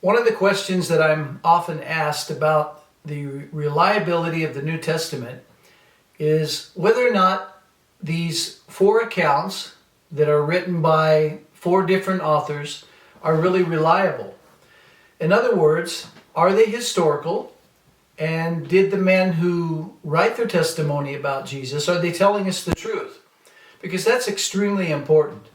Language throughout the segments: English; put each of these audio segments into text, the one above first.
One of the questions that I'm often asked about the reliability of the New Testament is whether or not these four accounts that are written by four different authors are really reliable. In other words, are they historical? And did the men who write their testimony about Jesus, are they telling us the truth? Because that's extremely important.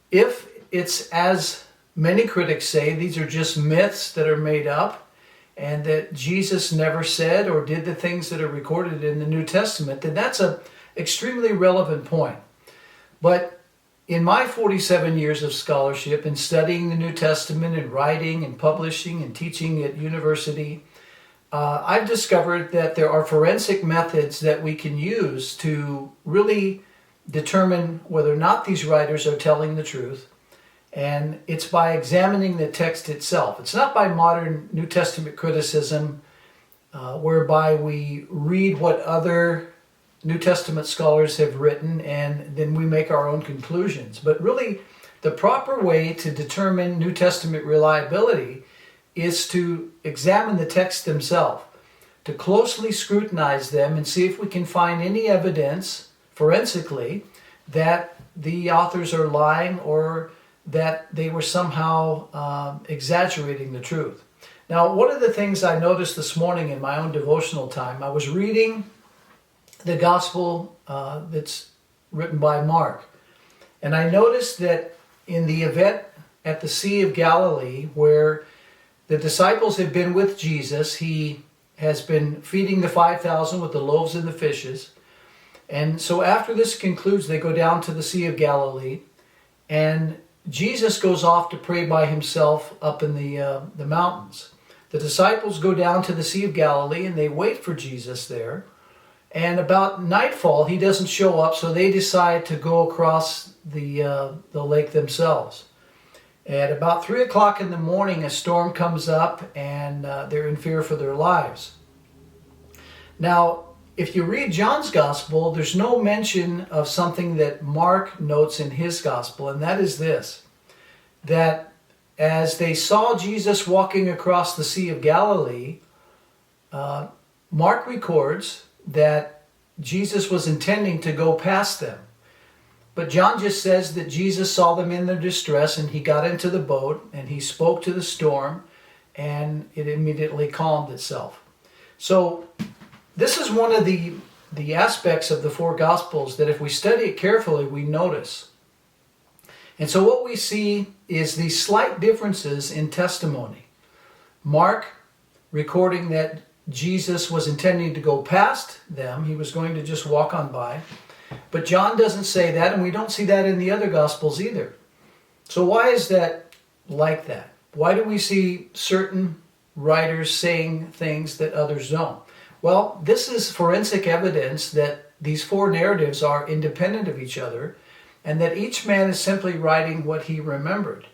If it's as many critics say, these are just myths that are made up, and that Jesus never said or did the things that are recorded in the New Testament, then that's an extremely relevant point. But in my 47 years of scholarship and studying the New Testament and writing and publishing and teaching at university, I've discovered that there are forensic methods that we can use to really determine whether or not these writers are telling the truth. And it's by examining the text itself. It's not by modern New Testament criticism, whereby we read what other New Testament scholars have written and then we make our own conclusions. But really, the proper way to determine New Testament reliability is to examine the text themselves, to closely scrutinize them and see if we can find any evidence forensically that the authors are lying or that they were somehow exaggerating the truth. Now, one of the things I noticed this morning in my own devotional time, I was reading the gospel that's written by Mark. And I noticed that in the event at the Sea of Galilee, where the disciples had been with Jesus, he has been feeding the 5,000 with the loaves and the fishes. And so after this concludes, they go down to the Sea of Galilee, and Jesus goes off to pray by himself up in the mountains. The disciples go down to the Sea of Galilee and they wait for Jesus there. And about nightfall, he doesn't show up, so they decide to go across the lake themselves. At about 3 o'clock in the morning, a storm comes up and they're in fear for their lives. Now, if you read John's gospel, there's no mention of something that Mark notes in his gospel, and that is this, that as they saw Jesus walking across the Sea of Galilee, Mark records that Jesus was intending to go past them. But John just says that Jesus saw them in their distress and he got into the boat and he spoke to the storm and it immediately calmed itself. So this is one of the aspects of the four Gospels that if we study it carefully, we notice. And so what we see is these slight differences in testimony. Mark recording that Jesus was intending to go past them. He was going to just walk on by. But John doesn't say that, and we don't see that in the other Gospels either. So why is that like that? Why do we see certain writers saying things that others don't? Well, this is forensic evidence that these four narratives are independent of each other and that each man is simply writing what he remembered.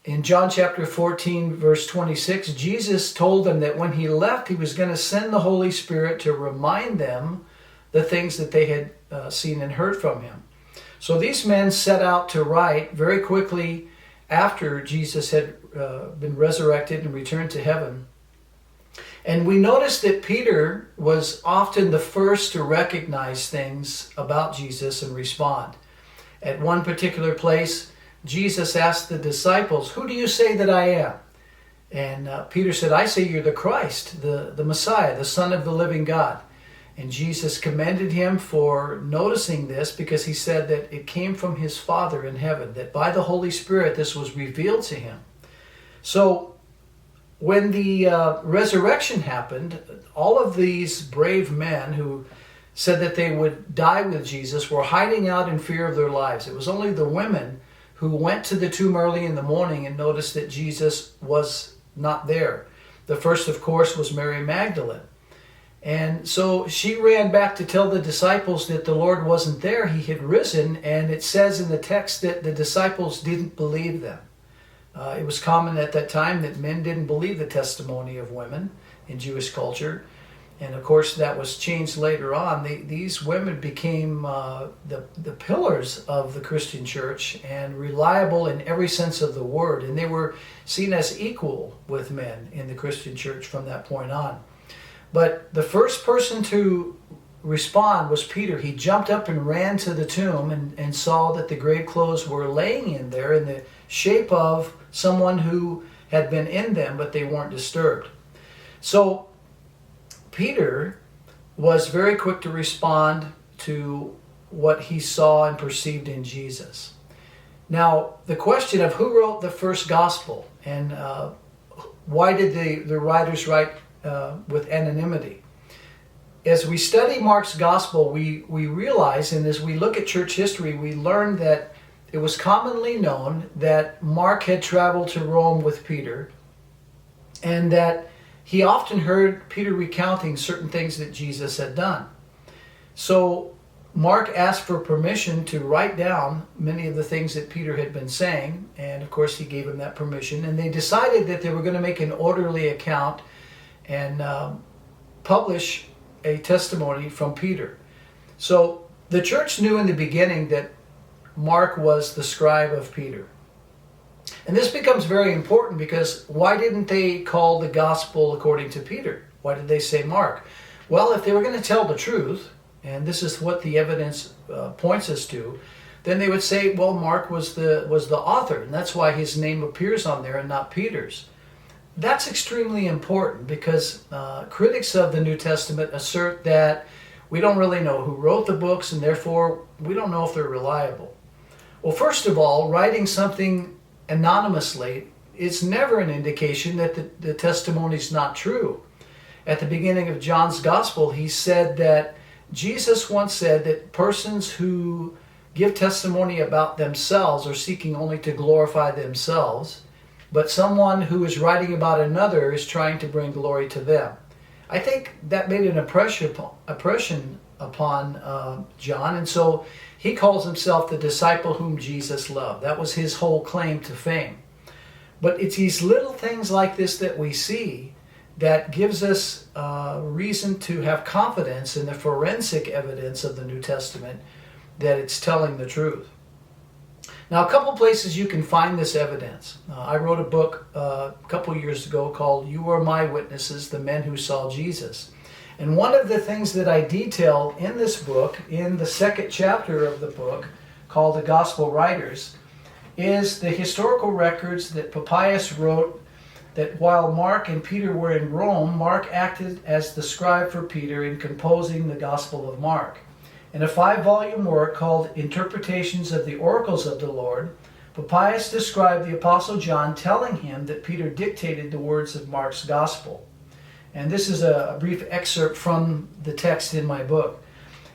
In John chapter 14, verse 26, Jesus told them that when he left, he was going to send the Holy Spirit to remind them the things that they had seen and heard from him. So these men set out to write very quickly after Jesus had been resurrected and returned to heaven. And we notice that Peter was often the first to recognize things about Jesus and respond. At one particular place, Jesus asked the disciples, "Who do you say that I am?" And Peter said, "I say you're the Christ, the Messiah, the Son of the living God." And Jesus commended him for noticing this because he said that it came from his Father in heaven, that by the Holy Spirit this was revealed to him. So when the resurrection happened, all of these brave men who said that they would die with Jesus were hiding out in fear of their lives. It was only the women who went to the tomb early in the morning and noticed that Jesus was not there. The first, of course, was Mary Magdalene. And so she ran back to tell the disciples that the Lord wasn't there. He had risen, and it says in the text that the disciples didn't believe them. It was common at that time that men didn't believe the testimony of women in Jewish culture. And of course, that was changed later on. These women became the pillars of the Christian church and reliable in every sense of the word. And they were seen as equal with men in the Christian church from that point on. But the first person to respond was Peter. He jumped up and ran to the tomb and saw that the grave clothes were laying in there in the shape of someone who had been in them, but they weren't disturbed. So Peter was very quick to respond to what he saw and perceived in Jesus. Now, the question of who wrote the first gospel and why did the writers write with anonymity? As we study Mark's gospel, we realize, and as we look at church history, we learn that it was commonly known that Mark had traveled to Rome with Peter, and that he often heard Peter recounting certain things that Jesus had done. So Mark asked for permission to write down many of the things that Peter had been saying, and of course he gave him that permission, and they decided that they were going to make an orderly account and publish a testimony from Peter. So the church knew in the beginning that Mark was the scribe of Peter. And this becomes very important because why didn't they call the gospel according to Peter? Why did they say Mark? Well, if they were going to tell the truth, and this is what the evidence points us to, then they would say, well, Mark was the author, and that's why his name appears on there and not Peter's. That's extremely important because critics of the New Testament assert that we don't really know who wrote the books, and therefore we don't know if they're reliable. Well, first of all, writing something anonymously is never an indication that the testimony is not true. At the beginning of John's Gospel, he said that Jesus once said that persons who give testimony about themselves are seeking only to glorify themselves, but someone who is writing about another is trying to bring glory to them. I think that made an impression upon John, and so he calls himself the disciple whom Jesus loved. That was his whole claim to fame. But it's these little things like this that we see that gives us reason to have confidence in the forensic evidence of the New Testament that it's telling the truth. Now, a couple places you can find this evidence. I wrote a book a couple years ago called You Are My Witnesses, The Men Who Saw Jesus. And one of the things that I detail in this book, in the second chapter of the book, called The Gospel Writers, is the historical records that Papias wrote that while Mark and Peter were in Rome, Mark acted as the scribe for Peter in composing the Gospel of Mark. In a 5-volume work called Interpretations of the Oracles of the Lord, Papias described the Apostle John telling him that Peter dictated the words of Mark's Gospel. And this is a brief excerpt from the text in my book.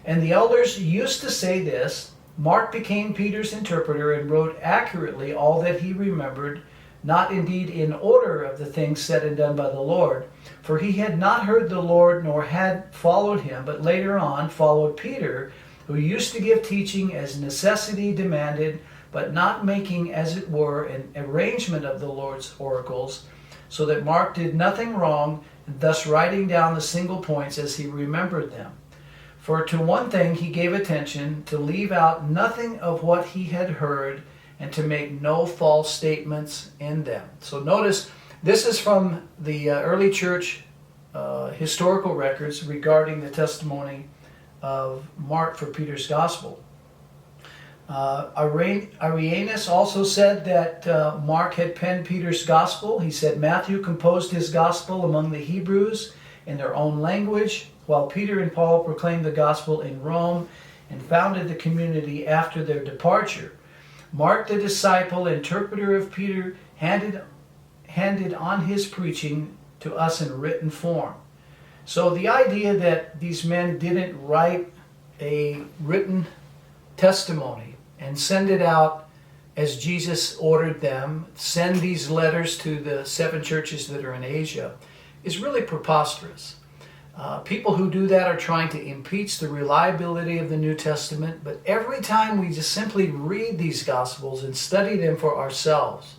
And the elders used to say this: Mark became Peter's interpreter and wrote accurately all that he remembered, not indeed in order of the things said and done by the Lord, for he had not heard the Lord nor had followed him, but later on followed Peter, who used to give teaching as necessity demanded, but not making, as it were, an arrangement of the Lord's oracles, so that Mark did nothing wrong, thus writing down the single points as he remembered them. For to one thing he gave attention, to leave out nothing of what he had heard, and to make no false statements in them. So notice, this is from the early church historical records regarding the testimony of Mark for Peter's Gospel. Irenaeus also said that Mark had penned Peter's Gospel. He said Matthew composed his Gospel among the Hebrews in their own language, while Peter and Paul proclaimed the Gospel in Rome and founded the community after their departure. Mark, the disciple, interpreter of Peter, handed on his preaching to us in written form. So the idea that these men didn't write a written testimony and send it out as Jesus ordered them, send these letters to the 7 churches that are in Asia, is really preposterous. People who do that are trying to impeach the reliability of the New Testament, but every time we just simply read these Gospels and study them for ourselves,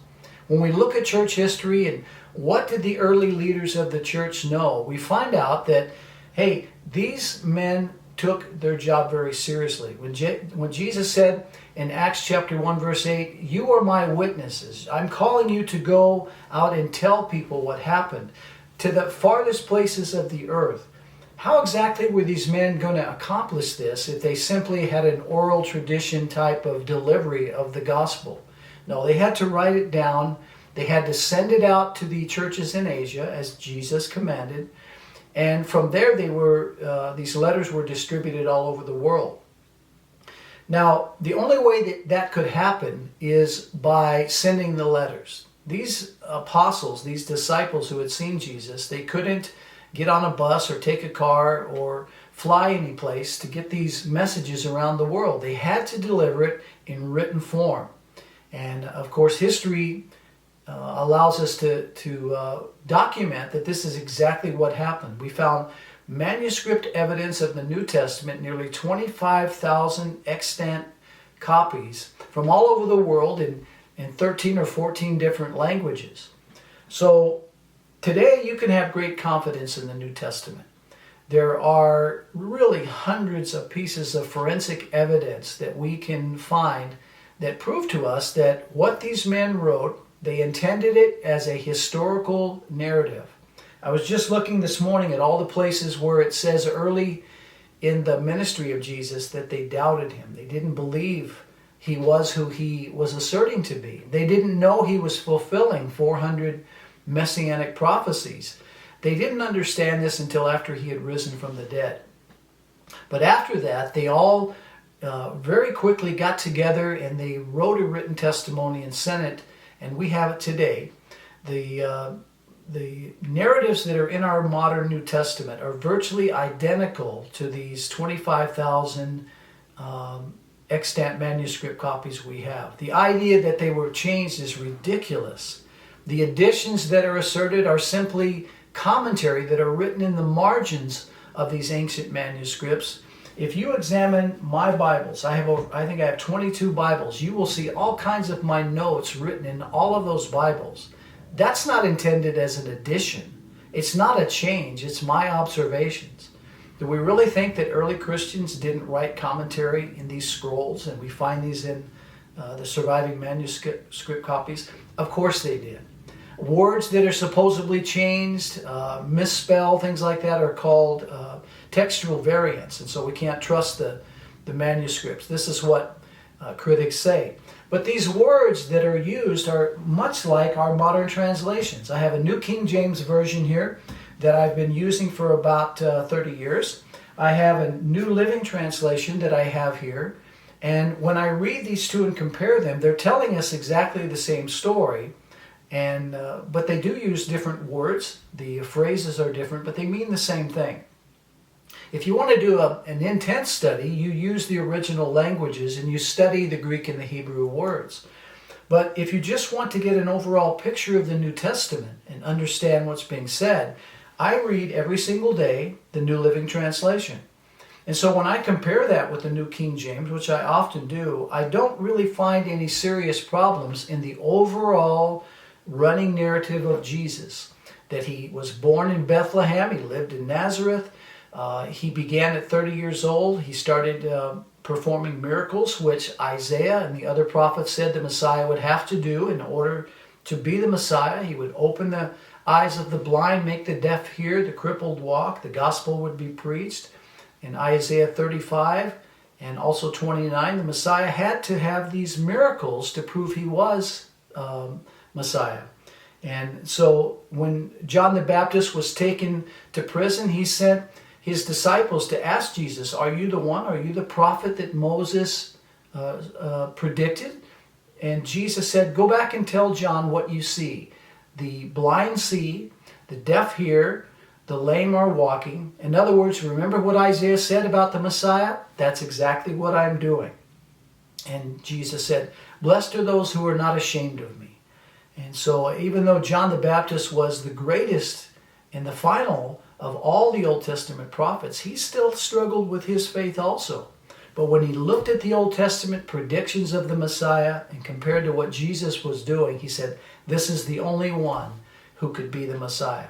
when we look at church history and what did the early leaders of the church know, we find out that Hey, these men took their job very seriously. When Jesus said in Acts chapter 1 verse 8, "You are my witnesses. I'm calling you to go out and tell people what happened to the farthest places of the earth." How exactly were these men going to accomplish this if they simply had an oral tradition type of delivery of the gospel? No, they had to write it down. They had to send it out to the churches in Asia as Jesus commanded. And from there, these letters were distributed all over the world. Now, the only way that that could happen is by sending the letters. These apostles, these disciples who had seen Jesus, they couldn't get on a bus or take a car or fly any place to get these messages around the world. They had to deliver it in written form. And of course, history allows us to document that this is exactly what happened. We found manuscript evidence of the New Testament, nearly 25,000 extant copies from all over the world in 13 or 14 different languages. So today you can have great confidence in the New Testament. There are really hundreds of pieces of forensic evidence that we can find that prove to us that what these men wrote, they intended it as a historical narrative. I was just looking this morning at all the places where it says early in the ministry of Jesus that they doubted him. They didn't believe he was who he was asserting to be. They didn't know he was fulfilling 400 messianic prophecies. They didn't understand this until after he had risen from the dead. But after that, they all very quickly got together and they wrote a written testimony and sent it, and we have it today. The narratives that are in our modern New Testament are virtually identical to these 25,000 extant manuscript copies we have. The idea that they were changed is ridiculous. The additions that are asserted are simply commentary that are written in the margins of these ancient manuscripts. If you examine my Bibles, I think I have 22 Bibles, you will see all kinds of my notes written in all of those Bibles. That's not intended as an addition. It's not a change. It's my observations. Do we really think that early Christians didn't write commentary in these scrolls, and we find these in the surviving manuscript copies? Of course they did. Words that are supposedly changed, misspelled, things like that are called textual variants, and so we can't trust the manuscripts. This is what critics say. But these words that are used are much like our modern translations. I have a New King James Version here that I've been using for about 30 years. I have a New Living Translation that I have here. And when I read these two and compare them, they're telling us exactly the same story. But they do use different words. The phrases are different, but they mean the same thing. If you want to do an intense study, you use the original languages and you study the Greek and the Hebrew words. But if you just want to get an overall picture of the New Testament and understand what's being said, I read every single day the New Living Translation. And so when I compare that with the New King James, which I often do, I don't really find any serious problems in the overall running narrative of Jesus. That he was born in Bethlehem, he lived in Nazareth, he began at 30 years old, he started performing miracles, which Isaiah and the other prophets said the Messiah would have to do in order to be the Messiah. He would open the eyes of the blind, make the deaf hear, the crippled walk, the gospel would be preached. In Isaiah 35 and also 29, the Messiah had to have these miracles to prove he was Messiah. And so when John the Baptist was taken to prison, he sent his disciples to ask Jesus, "Are you the one? Are you the prophet that Moses predicted?" And Jesus said, "Go back and tell John what you see. The blind see, the deaf hear, the lame are walking." In other words, remember what Isaiah said about the Messiah? That's exactly what I'm doing. And Jesus said, "Blessed are those who are not ashamed of me." And so even though John the Baptist was the greatest and the final of all the Old Testament prophets, he still struggled with his faith also. But when he looked at the Old Testament predictions of the Messiah and compared to what Jesus was doing, he said, this is the only one who could be the Messiah.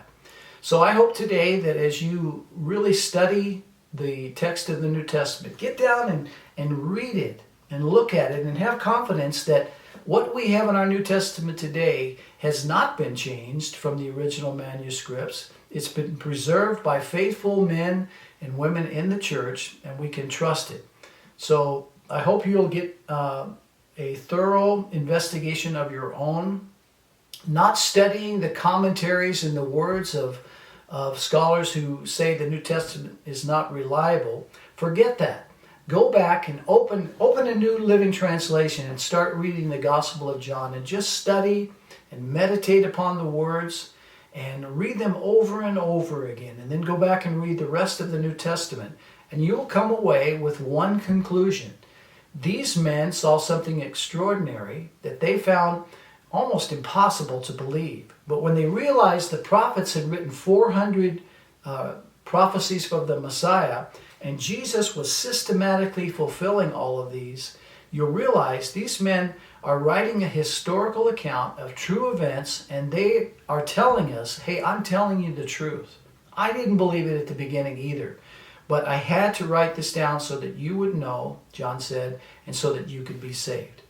So I hope today that as you really study the text of the New Testament, get down and read it and look at it and have confidence that what we have in our New Testament today has not been changed from the original manuscripts. It's been preserved by faithful men and women in the church, and we can trust it. So I hope you'll get a thorough investigation of your own, not studying the commentaries and the words of scholars who say the New Testament is not reliable. Forget that. Go back and open a New Living Translation and start reading the Gospel of John and just study and meditate upon the words and read them over and over again, and then go back and read the rest of the New Testament, and you'll come away with one conclusion. These men saw something extraordinary that they found almost impossible to believe. But when they realized the prophets had written 400 prophecies of the Messiah, and Jesus was systematically fulfilling all of these, you'll realize these men are writing a historical account of true events, and they are telling us, hey, I'm telling you the truth. I didn't believe it at the beginning either, but I had to write this down so that you would know, John said, and so that you could be saved.